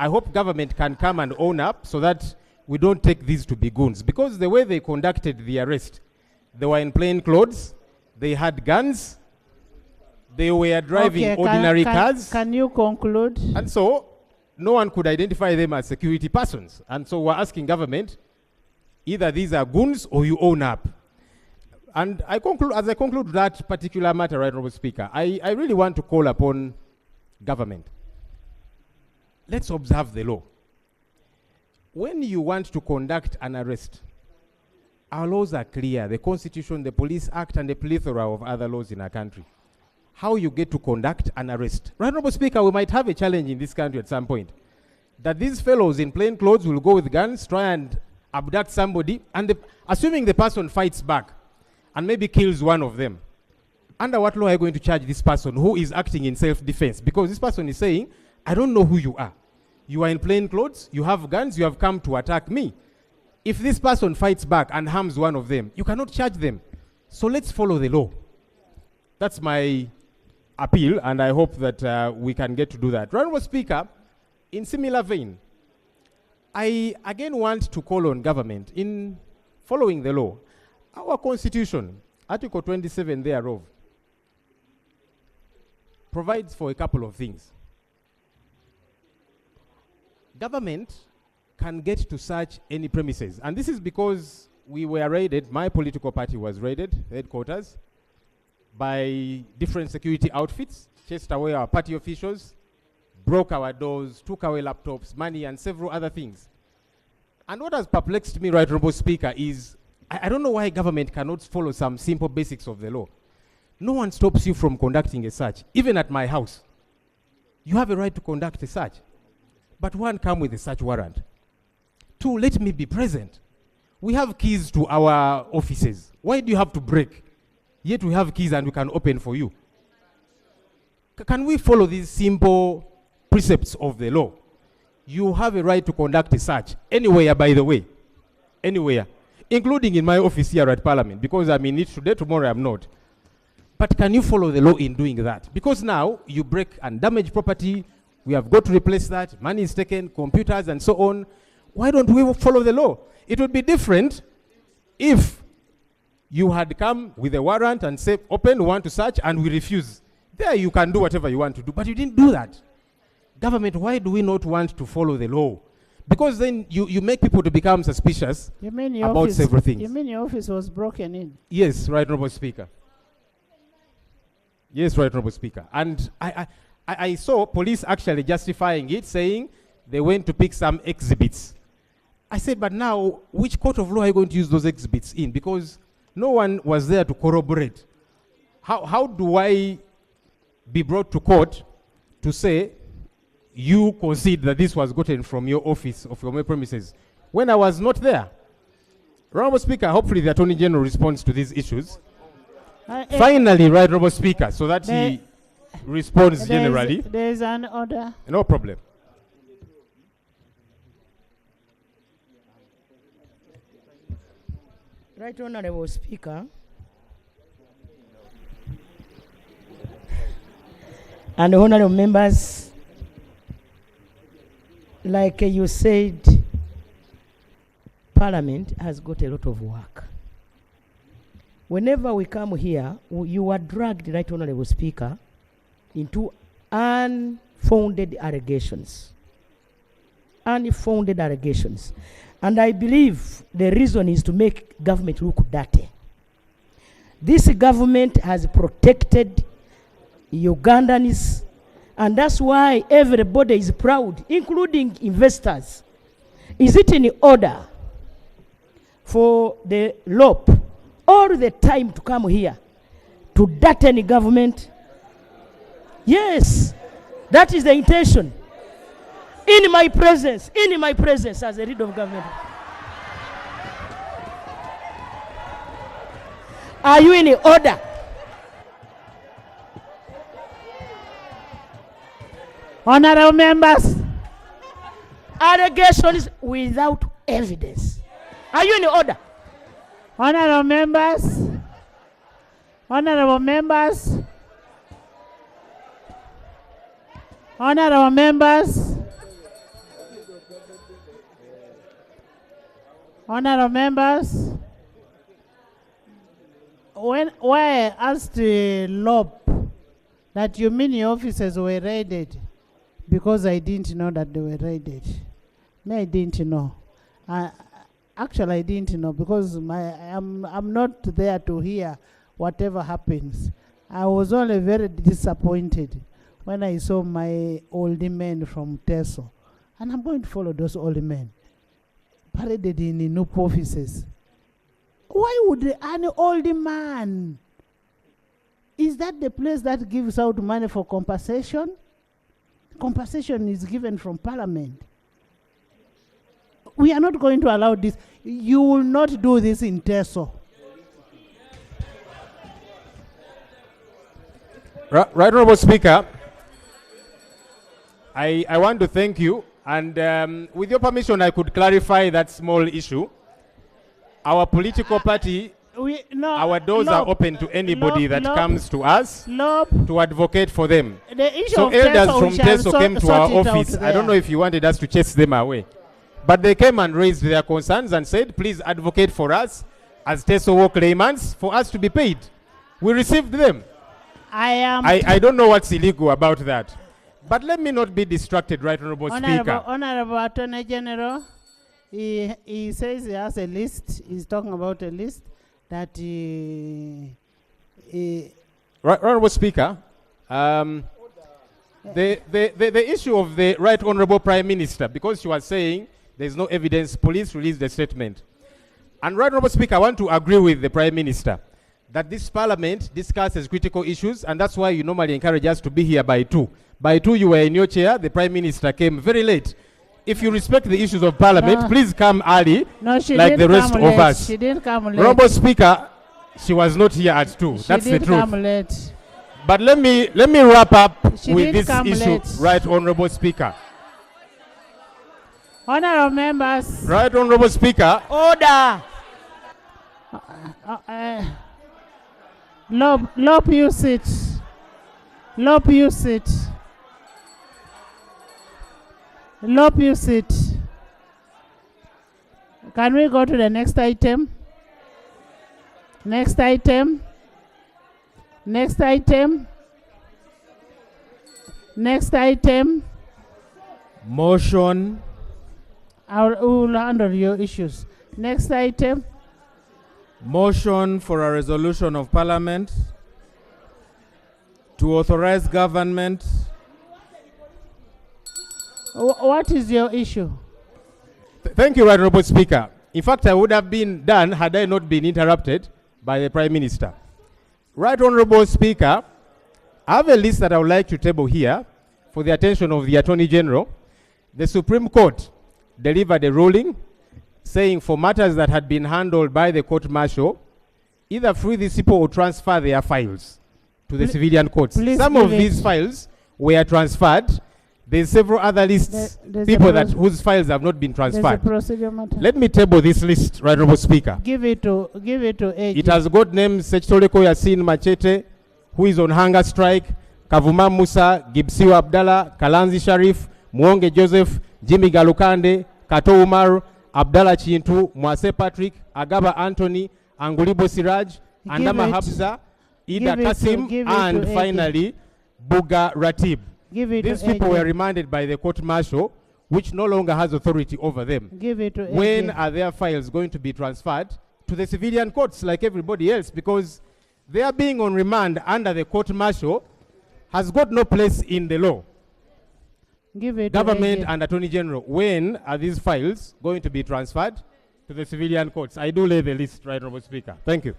I hope government can come and own up so that we don't take these to be goons. Because the way they conducted the arrest, they were in plain clothes, they had guns, they were driving ordinary cars. Can you conclude? And so, no one could identify them as security persons. And so we're asking government, either these are goons or you own up. And as I conclude that particular matter, right, Honorable Speaker, I really want to call upon government. Let's observe the law. When you want to conduct an arrest, our laws are clear. The Constitution, the Police Act, and the plethora of other laws in our country. How you get to conduct an arrest. Right, Honorable Speaker, we might have a challenge in this country at some point. That these fellows in plain clothes will go with guns, try and abduct somebody, and assuming the person fights back, and maybe kills one of them. Under what law are you going to charge this person who is acting in self-defense? Because this person is saying, I don't know who you are. You are in plain clothes, you have guns, you have come to attack me. If this person fights back and harms one of them, you cannot charge them. So let's follow the law. That's my appeal, and I hope that we can get to do that. Honorable Speaker, in similar vein, I again want to call on government in following the law. Our Constitution, Article 27 thereof, provides for a couple of things. Government can get to search any premises, and this is because we were raided, my political party was raided, headquarters, by different security outfits, chased away our party officials, broke our doors, took away laptops, money, and several other things. And what has perplexed me, right, Honorable Speaker, is I don't know why government cannot follow some simple basics of the law. No one stops you from conducting a search, even at my house. You have a right to conduct a search. But one, come with a search warrant. Two, let me be present. We have keys to our offices. Why do you have to break? Yet we have keys and we can open for you. Can we follow these simple precepts of the law? You have a right to conduct a search anywhere, by the way. Anywhere. Including in my office here at Parliament, because I'm in it today, tomorrow I'm not. But can you follow the law in doing that? Because now you break and damage property, we have got to replace that, money is taken, computers and so on. Why don't we follow the law? It would be different if you had come with a warrant and said, open, we want to search, and we refuse. There you can do whatever you want to do, but you didn't do that. Government, why do we not want to follow the law? Because then you make people to become suspicious about several things. You mean your office was broken in? Yes, right, Honorable Speaker. Yes, right, Honorable Speaker. And I saw police actually justifying it, saying they went to pick some exhibits. I said, but now, which court of law are you going to use those exhibits in? Because no one was there to corroborate. How do I be brought to court to say, you concede that this was gotten from your office or from your premises, when I was not there? Honorable Speaker, hopefully the Attorney General responds to these issues. Finally, right, Honorable Speaker, so that he responds generally. There is an order. No problem. Right, Honorable Speaker. And honorable members, like you said, Parliament has got a lot of work. Whenever we come here, you are dragged, right, Honorable Speaker, into unfounded allegations. Unfounded allegations. And I believe the reason is to make government look dirty. This government has protected Ugandans, and that's why everybody is proud, including investors. Is it in order for the LOP all the time to come here to dirty government? Yes, that is the intention. In my presence as a leader of government. Are you in order? Honorable members, Allegations without evidence. Are you in order? honorable members, honorable members, honorable members, Honorable members, why I asked Lob that you mean your officers were raided, because I didn't know that they were raided. Me, I didn't know. Actually, I didn't know because I'm not there to hear whatever happens. I was only very disappointed when I saw my old men from Teso, and I'm going to follow those old men paraded in new offices. Why would an old man? Is that the place that gives out money for compensation? Compensation is given from Parliament. We are not going to allow this. You will not do this in Teso. Right, Honorable Speaker, I want to thank you, and with your permission, I could clarify that small issue. Our political party, our doors are open to anybody that comes to us to advocate for them. So elders from Teso came to our office. I don't know if you wanted us to chase them away, but they came and raised their concerns and said, please advocate for us as Teso war claimants for us to be paid. We received them. I don't know what's illegal about that. But let me not be distracted, Right Honorable Speaker. Honorable Attorney General, he says he has a list. He's talking about a list that Right Honorable Speaker, the issue of the Right Honorable Prime Minister, because she was saying there's no evidence, police released the statement. And Right Honorable Speaker, I want to agree with the Prime Minister that this Parliament discusses critical issues, and that's why you normally encourage us to be here by 2. By 2, you were in your chair. The Prime Minister came very late. If you respect the issues of Parliament, please come early, like the rest of us. She didn't come late. Honorable Speaker, she was not here at 2. That's the truth. She didn't come late. But let me wrap up with this issue, late. Right Honorable Speaker. Honorable members. Right Honorable Speaker. Order. Lob, you sit. Lob, you sit. Lob, you sit. Can we go to the next item? Next item. Next item. Next item. Motion. We'll handle your issues. Next item. Motion for a resolution of Parliament to authorize government. What is your issue? Thank you, Right Honorable Speaker. In fact, I would have been done had I not been interrupted by the Prime Minister. Right Honorable Speaker, I have a list that I would like to table here for the attention of the Attorney General. The Supreme Court delivered a ruling saying for matters that had been handled by the court-martial, either free these people or transfer their files to the civilian courts. Some of these files were transferred. There's several other lists, people whose files have not been transferred. Let me table this list, Right Honorable Speaker. Give it to AG. It has got names Sechitoleko Yasin Machete, who is on hunger strike, Kavuma Musa, Gibsiwa Abdallah, Kalanzi Sharif, Mwonge Joseph, Jimmy Galukande, Kato Umar, Abdallah Chintu, Mwase Patrick, Agaba Anthony, Angulibo Siraj, Andama Habza, Ida Kasim, and finally, Buga Ratib. These people were remanded by the court-martial, which no longer has authority over them. When are their files going to be transferred to the civilian courts like everybody else? Because their being on remand under the court-martial has got no place in the law. Government and Attorney General, when are these files going to be transferred to the civilian courts? I do lay the list, Right Honorable Speaker. Thank you.